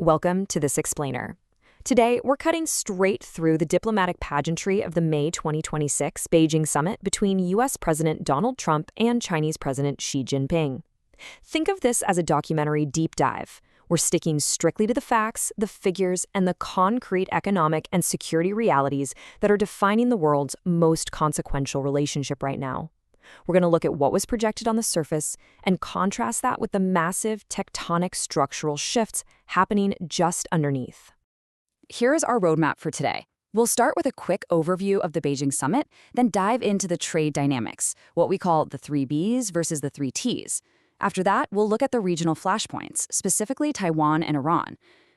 Welcome to This Explainer. Today, we're cutting straight through the diplomatic pageantry of the May 2026 Beijing summit between U.S. President Donald Trump and Chinese President Xi Jinping. Think of this as a documentary deep dive. We're sticking strictly to the facts, the figures, and the concrete economic and security realities that are defining the world's most consequential relationship right now. We're going to look at what was projected on the surface and contrast that with the massive tectonic structural shifts happening just underneath. Here's our roadmap for today. We'll start with a quick overview of the Beijing summit, then dive into the trade dynamics, what we call the 3Bs versus the 3Ts. After that, we'll look at the regional flashpoints, specifically Taiwan and Iran.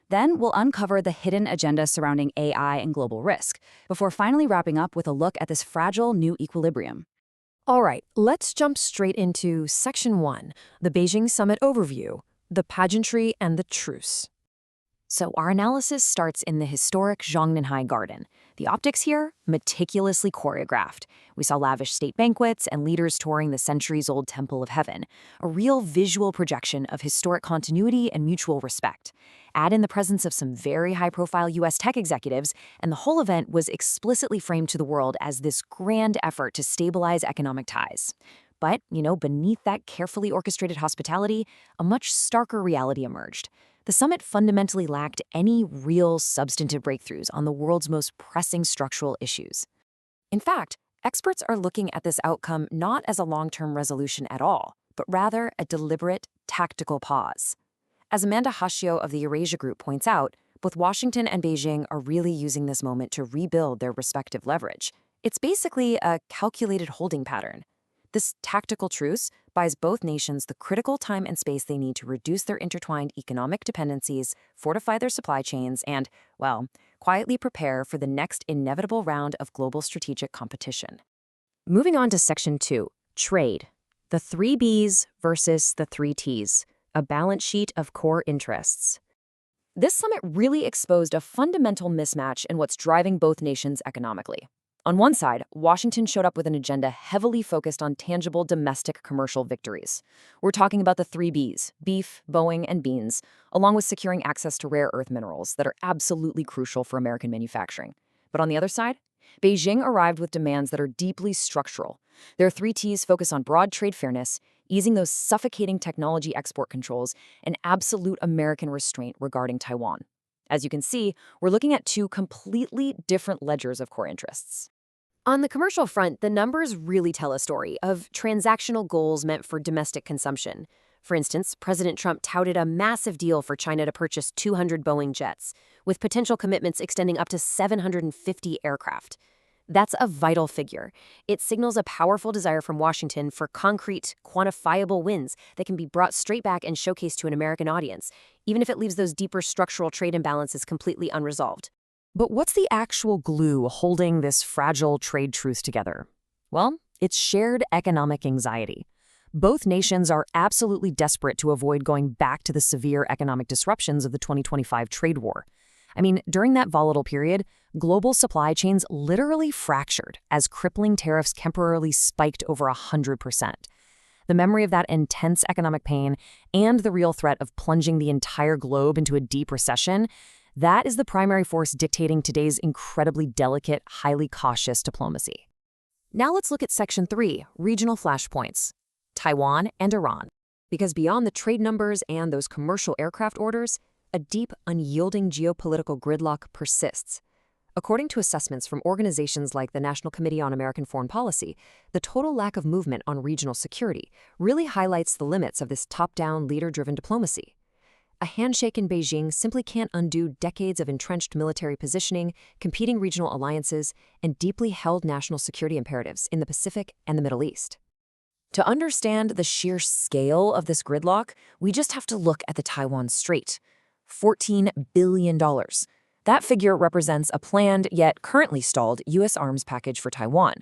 Then we'll uncover the hidden agenda surrounding AI and global risk, before finally wrapping up with a look at this fragile new equilibrium. All right, let's jump straight into Section 1, the Beijing Summit Overview, the Pageantry and the Truce. So our analysis starts in the historic Zhongnanhai Garden. The optics here, meticulously choreographed. We saw lavish state banquets and leaders touring the centuries-old Temple of Heaven, a real visual projection of historic continuity and mutual respect. Add in the presence of some very high-profile U.S. tech executives, and the whole event was explicitly framed to the world as this grand effort to stabilize economic ties. But, beneath that carefully orchestrated hospitality, a much starker reality emerged. The summit fundamentally lacked any real substantive breakthroughs on the world's most pressing structural issues. In fact, experts are looking at this outcome not as a long-term resolution at all, but rather a deliberate, tactical pause. As Amanda Hashio of the Eurasia Group points out, both Washington and Beijing are really using this moment to rebuild their respective leverage. It's basically a calculated holding pattern. This tactical truce buys both nations the critical time and space they need to reduce their intertwined economic dependencies, fortify their supply chains, and, quietly prepare for the next inevitable round of global strategic competition. Moving on to Section 2, Trade. The 3Bs versus the 3Ts, a balance sheet of core interests. This summit really exposed a fundamental mismatch in what's driving both nations economically. On one side, Washington showed up with an agenda heavily focused on tangible domestic commercial victories. We're talking about the 3Bs, beef, Boeing, and beans, along with securing access to rare earth minerals that are absolutely crucial for American manufacturing. But on the other side, Beijing arrived with demands that are deeply structural. Their 3Ts focus on broad trade fairness, easing those suffocating technology export controls, and absolute American restraint regarding Taiwan. As you can see, we're looking at two completely different ledgers of core interests. On the commercial front, the numbers really tell a story of transactional goals meant for domestic consumption. For instance, President Trump touted a massive deal for China to purchase 200 Boeing jets, with potential commitments extending up to 750 aircraft. That's a vital figure. It signals a powerful desire from Washington for concrete, quantifiable wins that can be brought straight back and showcased to an American audience, even if it leaves those deeper structural trade imbalances completely unresolved. But what's the actual glue holding this fragile trade truce together? Well, it's shared economic anxiety. Both nations are absolutely desperate to avoid going back to the severe economic disruptions of the 2025 trade war. During that volatile period, global supply chains literally fractured as crippling tariffs temporarily spiked over 100%. The memory of that intense economic pain and the real threat of plunging the entire globe into a deep recession, that is the primary force dictating today's incredibly delicate, highly cautious diplomacy. Now let's look at Section 3, regional flashpoints, Taiwan and Iran. Because beyond the trade numbers and those commercial aircraft orders, a deep, unyielding geopolitical gridlock persists. According to assessments from organizations like the National Committee on American Foreign Policy, the total lack of movement on regional security really highlights the limits of this top-down, leader-driven diplomacy. A handshake in Beijing simply can't undo decades of entrenched military positioning, competing regional alliances, and deeply held national security imperatives in the Pacific and the Middle East. To understand the sheer scale of this gridlock, we just have to look at the Taiwan Strait. $14 billion. That figure represents a planned, yet currently stalled, U.S. arms package for Taiwan.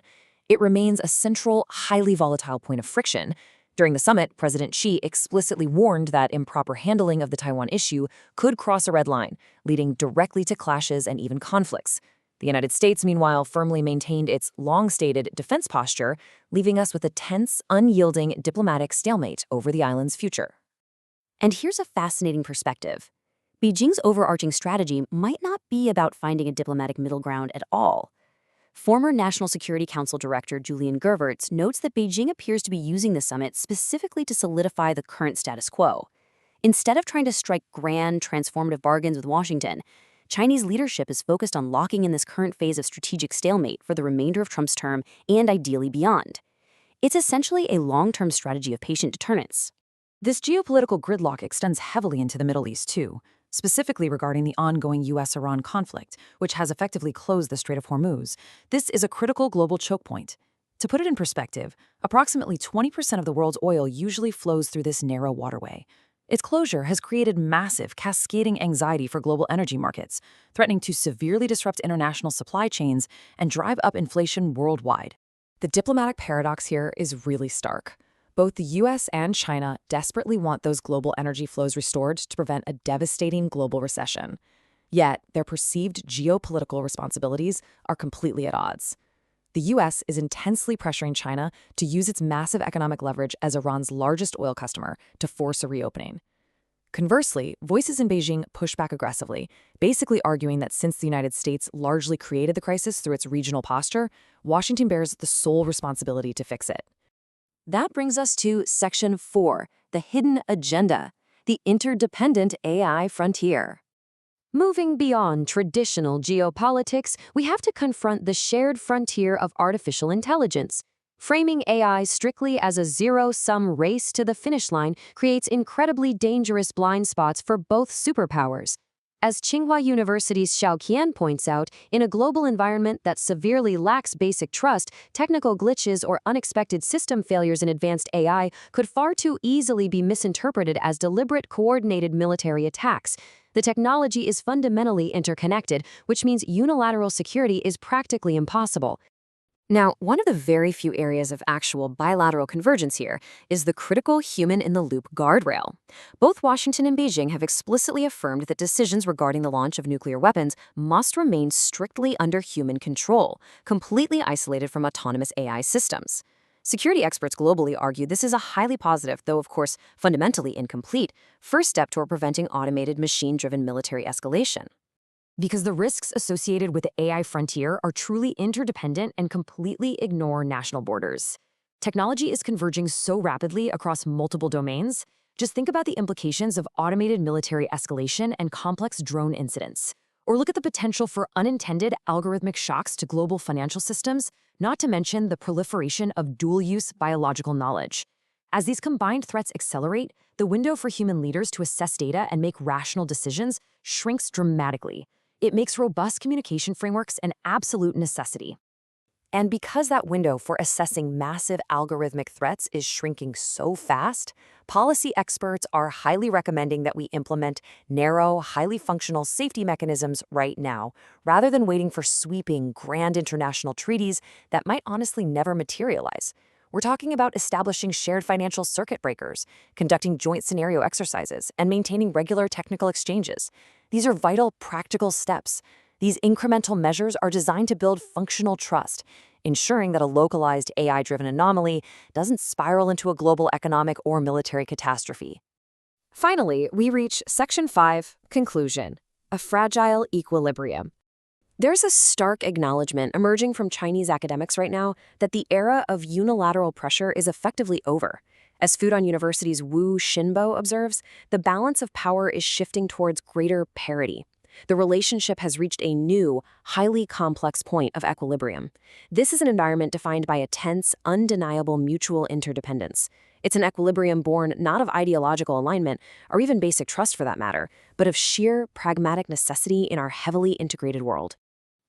It remains a central, highly volatile point of friction. During the summit, President Xi explicitly warned that improper handling of the Taiwan issue could cross a red line, leading directly to clashes and even conflicts. The United States, meanwhile, firmly maintained its long-stated defense posture, leaving us with a tense, unyielding diplomatic stalemate over the island's future. And here's a fascinating perspective. Beijing's overarching strategy might not be about finding a diplomatic middle ground at all. Former National Security Council Director Julian Gerverts notes that Beijing appears to be using the summit specifically to solidify the current status quo. Instead of trying to strike grand, transformative bargains with Washington, Chinese leadership is focused on locking in this current phase of strategic stalemate for the remainder of Trump's term and ideally beyond. It's essentially a long-term strategy of patient deterrence. This geopolitical gridlock extends heavily into the Middle East, too, specifically regarding the ongoing US-Iran conflict, which has effectively closed the Strait of Hormuz. This is a critical global choke point. To put it in perspective, approximately 20% of the world's oil usually flows through this narrow waterway. Its closure has created massive, cascading anxiety for global energy markets, threatening to severely disrupt international supply chains and drive up inflation worldwide. The diplomatic paradox here is really stark. Both the US and China desperately want those global energy flows restored to prevent a devastating global recession. Yet, their perceived geopolitical responsibilities are completely at odds. The US is intensely pressuring China to use its massive economic leverage as Iran's largest oil customer to force a reopening. Conversely, voices in Beijing push back aggressively, basically arguing that since the United States largely created the crisis through its regional posture, Washington bears the sole responsibility to fix it. That brings us to Section 4, the hidden agenda, the interdependent AI frontier. Moving beyond traditional geopolitics, we have to confront the shared frontier of artificial intelligence. Framing AI strictly as a zero-sum race to the finish line creates incredibly dangerous blind spots for both superpowers. As Tsinghua University's Xiao Qian points out, in a global environment that severely lacks basic trust, technical glitches or unexpected system failures in advanced AI could far too easily be misinterpreted as deliberate, coordinated military attacks. The technology is fundamentally interconnected, which means unilateral security is practically impossible. Now, one of the very few areas of actual bilateral convergence here is the critical human-in-the-loop guardrail. Both Washington and Beijing have explicitly affirmed that decisions regarding the launch of nuclear weapons must remain strictly under human control, completely isolated from autonomous AI systems. Security experts globally argue this is a highly positive, though of course fundamentally incomplete, first step toward preventing automated machine-driven military escalation. Because the risks associated with the AI frontier are truly interdependent and completely ignore national borders. Technology is converging so rapidly across multiple domains. Just think about the implications of automated military escalation and complex drone incidents. Or look at the potential for unintended algorithmic shocks to global financial systems, not to mention the proliferation of dual-use biological knowledge. As these combined threats accelerate, the window for human leaders to assess data and make rational decisions shrinks dramatically. It makes robust communication frameworks an absolute necessity. And because that window for assessing massive algorithmic threats is shrinking so fast, policy experts are highly recommending that we implement narrow, highly functional safety mechanisms right now, rather than waiting for sweeping, grand international treaties that might honestly never materialize. We're talking about establishing shared financial circuit breakers, conducting joint scenario exercises, and maintaining regular technical exchanges. These are vital, practical steps. These incremental measures are designed to build functional trust, ensuring that a localized AI-driven anomaly doesn't spiral into a global economic or military catastrophe. Finally, we reach Section 5, Conclusion, a fragile equilibrium. There's a stark acknowledgement emerging from Chinese academics right now that the era of unilateral pressure is effectively over. As Fudan University's Wu Xinbo observes, the balance of power is shifting towards greater parity. The relationship has reached a new, highly complex point of equilibrium. This is an environment defined by a tense, undeniable mutual interdependence. It's an equilibrium born not of ideological alignment, or even basic trust for that matter, but of sheer, pragmatic necessity in our heavily integrated world.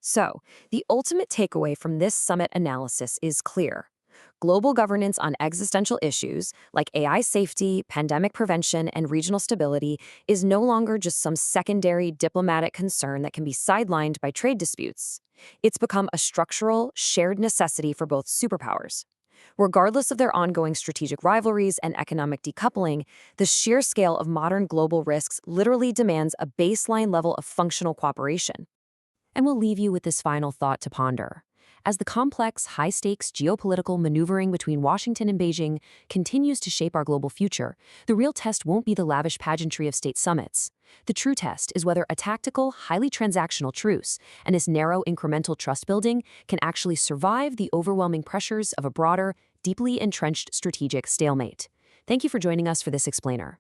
So, the ultimate takeaway from this summit analysis is clear. Global governance on existential issues like AI safety, pandemic prevention, and regional stability is no longer just some secondary diplomatic concern that can be sidelined by trade disputes. It's become a structural, shared necessity for both superpowers. Regardless of their ongoing strategic rivalries and economic decoupling, the sheer scale of modern global risks literally demands a baseline level of functional cooperation. And we'll leave you with this final thought to ponder. As the complex, high-stakes geopolitical maneuvering between Washington and Beijing continues to shape our global future, the real test won't be the lavish pageantry of state summits. The true test is whether a tactical, highly transactional truce and its narrow incremental trust building can actually survive the overwhelming pressures of a broader, deeply entrenched strategic stalemate. Thank you for joining us for this explainer.